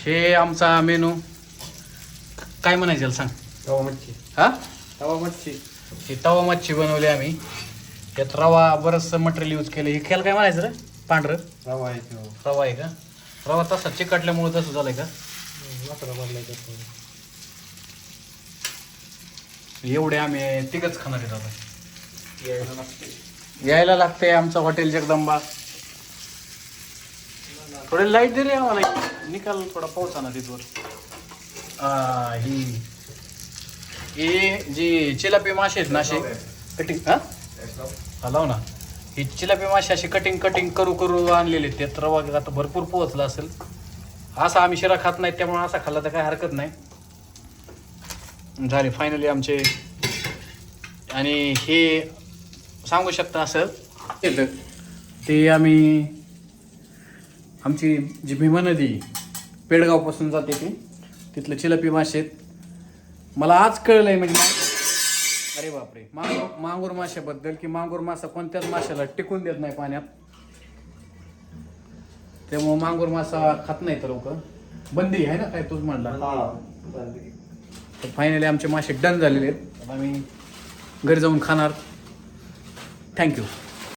हे आमचा मेनू काय म्हणायचं सांग. तवा मच्छी. हा तवा मच्छी. ही तवा मच्छी बनवली आम्ही. त्यात रवा बरंचसं मटेरियल यूज केलं. हे खेळ काय म्हणायचं रे पांढरं रवा आहे तो. रवा आहे का. रवा तसा चिकटल्यामुळे तसं झालंय का. मसाला बनलाय एवढे आम्ही तिघच खाणार आहेत आता. यायला लागते. यायला लागते आमचा हॉटेल जगदंबा. थोडे लाईट दे रे आम्हाला. निकाल थोडा पावसाना तिथवर. ही जी चिलापी मासे आहेत ना असे कटिंग हा लाव ना. ही चिलापी मासे अशी कटिंग करू करू आणलेले आहेत. त्यात रवा आता भरपूर पोहोचला असेल. असा आम्ही शिरा खात नाही त्यामुळे असा खाल्ला तर काय हरकत नाही. झाले फायनली आमचे. आणि हे सांगू शकता असं येतं ते आम्ही आमची जी भीमा नदी पेडगावपासून जाते ती तिथलं चिलापी मासे आहेत. मला आज कळलंय म्हणजे अरे बापरे मांगूर माशाबद्दल की मांगूर मासा कोणत्याच माशाला टिकून देत नाही पाण्यात. त्यामुळं मांगूर मासा खात नाही तर लोक. बंदी आहे ना काय तूच म्हणला. तर फायनली आमचे मासे डन झालेले आहेत. आम्ही घरी जाऊन खाणार. थँक्यू.